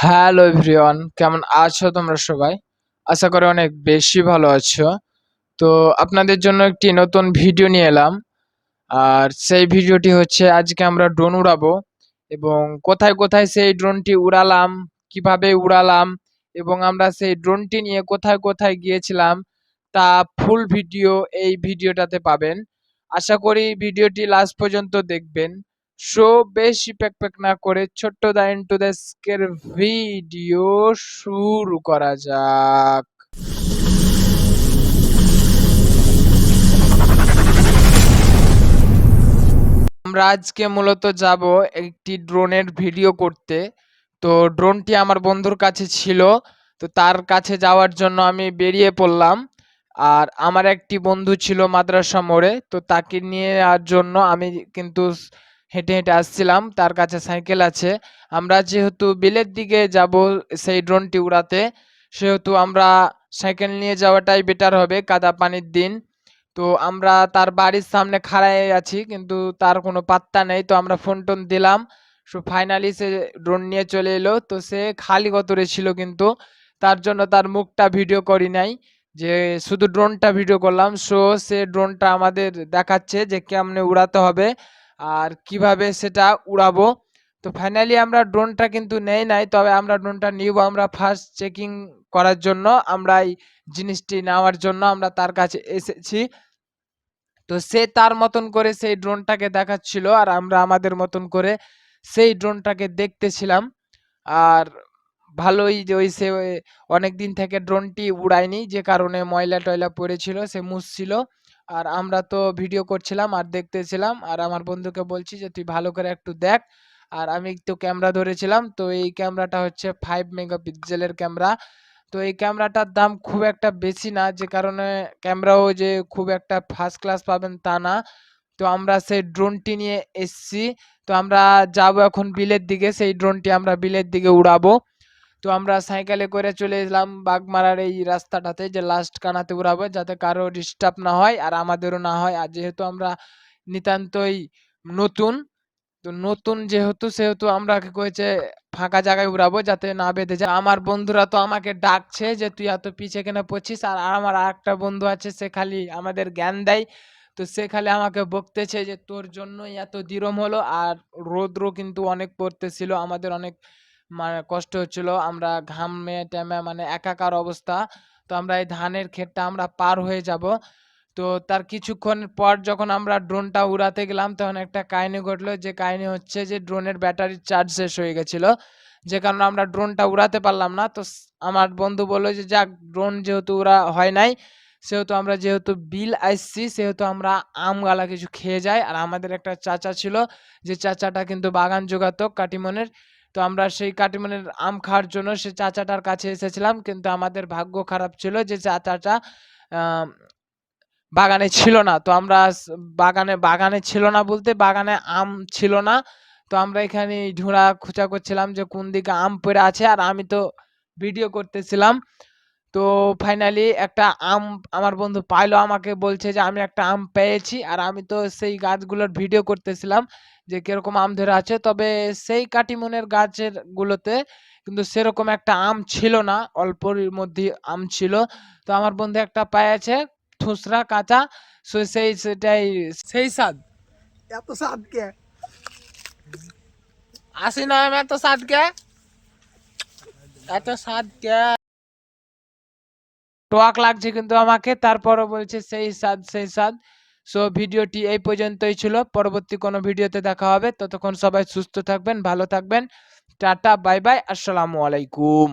Hello everyone, কেমন আছো তোমরা সবাই? আশা করি অনেক বেশি ভালো আছো। তো আপনাদের জন্য একটি নতুন ভিডিও নিয়ে এলাম। আর সেই ভিডিওটি হচ্ছে আজকে আমরা ড্রোন উড়াবো এবং কোথায় কোথায় সেই ড্রোনটি উড়ালাম, কিভাবে উড়ালাম এবং আমরা সেই ড্রোনটি নিয়ে কোথায় কোথায় গিয়েছিলাম তা ফুল ভিডিও এই ভিডিওটাতে পাবেন। আশা করি ভিডিওটি লাস্ট পর্যন্ত দেখবেন। সো বেশি প্যাক না করে ছোট্ট দা ইনটু দ্য স্কের ভিডিও শুরু করা যাক। আমরা আজকে মূলত যাব একটি ড্রোনের ভিডিও করতে। তো ড্রোনটি আমার বন্ধুর কাছে ছিল, তো তার কাছে যাওয়ার জন্য আমি বেরিয়ে পড়লাম। আর আমার একটি বন্ধু ছিল মাদ্রাসা মোড়ে, তো তাকে নিয়ে যাওয়ার জন্য আমি কিন্তু হেঁটে হেঁটে আসছিলাম, তার কাছে সাইকেল আছে। আমরা যেহেতু বিলের দিকে যাব সেই ড্রোনটি উড়াতে, সেহেতু আমরা সাইকেল নিয়ে যাওয়াটাই বেটার হবে কাদা পানির দিন। তো আমরা তার বাড়ির সামনে খাড়াই আছি, কিন্তু তার কোনো পাত্তা নেই। তো আমরা ফোন টোন দিলাম, সো ফাইনালি সে ড্রোন নিয়ে চলে এলো। তো সে খালি গতরে ছিল, কিন্তু তার জন্য তার মুখটা ভিডিও করি নাই, যে শুধু ড্রোনটা ভিডিও করলাম। সো সে ড্রোনটা আমাদের দেখাচ্ছে যে কেমনে উড়াতে হবে আর কিভাবে সেটা উড়াবো। তো ফাইনালি আমরা ড্রোনটা কিন্তু নেই নাই, তবে আমরা ড্রোনটা নিব। আমরা ফার্স্ট চেকিং করার জন্য, আমরা এই জিনিসটি নেওয়ার জন্য আমরা তার কাছে এসেছি। তো সে তার মতন করে সেই ড্রোনটাকে দেখাচ্ছিল আর আমরা আমাদের মতন করে সেই ড্রোনটাকে দেখতেছিলাম। আর ভালোই যে সে অনেক দিন থেকে ড্রোনটি উড়ায়নি, যে কারণে ময়লা টয়লা পড়েছিল, সে মুছছিল। আর আমরা তো ভিডিও করছিলাম আর দেখতেছিলাম। আর আমার বন্ধুকে বলছি যে তুই ভালো করে একটু দেখ। আর আমি তো ক্যামেরা ধরেছিলাম, তো এই ক্যামেরাটা হচ্ছে 5 মেগাপিক্সেলের ক্যামেরা। তো এই ক্যামেরাটার দাম খুব একটা বেশি না, যে কারণে ক্যামেরাও যে খুব একটা ফার্স্ট ক্লাস পাবেন তা না। তো আমরা সেই ড্রোনটি নিয়ে এসছি। তো আমরা যাব এখন বিলের দিকে, সেই ড্রোনটি আমরা বিলের দিকে উড়াবো। তো আমরা সাইকেলে করে চলে এলাম বাগমারার এই রাস্তাটাতে, যে লাস্ট কানাতে উড়াবো, যাতে কারো ডিস্টার্ব না হয় আর আমাদেরও না হয়। আর যেহেতু আমরা নিতান্তই নতুন, তো নতুন যেহেতু, সেহেতু আমরা কি করেছে ফাঁকা জায়গায় উড়াবো যাতে না বেঁধে যায়। আমার বন্ধুরা তো আমাকে ডাকছে যে তুই এত পিছে কেন পড়ছিস। আর আমার আরেকটা বন্ধু আছে, সে খালি আমাদের জ্ঞান দেয়। তো সে খালি আমাকে বকতেছে যে তোর জন্যই এত দিরম হলো। আর রৌদ্র কিন্তু অনেক পড়তেছিল, আমাদের অনেক মানে কষ্ট হচ্ছিল, আমরা ঘামে ট্যামে মানে একাকার অবস্থা। তো আমরা এই ধানের ক্ষেতটা আমরা পার হয়ে যাব। তো তার কিছুক্ষণ পর যখন আমরা ড্রোনটা উড়াতে গেলাম, তখন একটা কাহিনী ঘটলো, যে কাহিনী হচ্ছে যে ড্রোনের ব্যাটারির চার্জ শেষ হয়ে গেছিল, যে কারণে আমরা ড্রোনটা উড়াতে পারলাম না। তো আমার বন্ধু বললো যে যাক, ড্রোন যেহেতু উড়া হয় নাই, সেহেতু আমরা যেহেতু বিল আসছি, সেহেতু আমরা আম গালা কিছু খেয়ে যাই। আর আমাদের একটা চাচা ছিল, যে চাচাটা কিন্তু বাগান জোগাতো কাটিমনের। তো আমরা সেই কাটিমনের আম খাওয়ার জন্য সে চাচাটার কাছে এসেছিলাম, কিন্তু আমাদের ভাগ্য খারাপ ছিল যে চাচাটা আহ বাগানে ছিল না। তো আমরা বাগানে ছিল না বলতে বাগানে আম ছিল না। তো আমরা এখানে ঢুঁড়া খোঁচা করছিলাম যে কোন দিকে আম পড়ে আছে, আর আমি তো ভিডিও করতেছিলাম। তো ফাইনালি একটা আম আমার বন্ধু পাইলো, আমাকে বলছে যে আমি একটা আম পেয়েছি। আর আমি তো সেই গাছগুলোর ভিডিও করতেছিলাম যে কিরকম আম ধরে আছে। তবে সেই কাটিমনের গাছের গুলোতে কিন্তু সেরকম একটা আম ছিল না, অল্পর মধ্যে আম ছিল। তো আমার বন্ধু একটা পেয়েছে থুসরা কাঁচা। সেটাই সেই স্বাদ। এত স্বাদ কে? আসি না আমি, এত স্বাদ কে, এত স্বাদ কে, টক লাগছে কিন্তু আমাকে, তারপরও বলছে সেই স্বাদ সেই স্বাদ। সো ভিডিওটি এই পর্যন্তই ছিল, পরবর্তী কোনো ভিডিওতে দেখা হবে। ততক্ষণ সবাই সুস্থ থাকবেন, ভালো থাকবেন। টাটা, বাই বাই, আসসালামু আলাইকুম।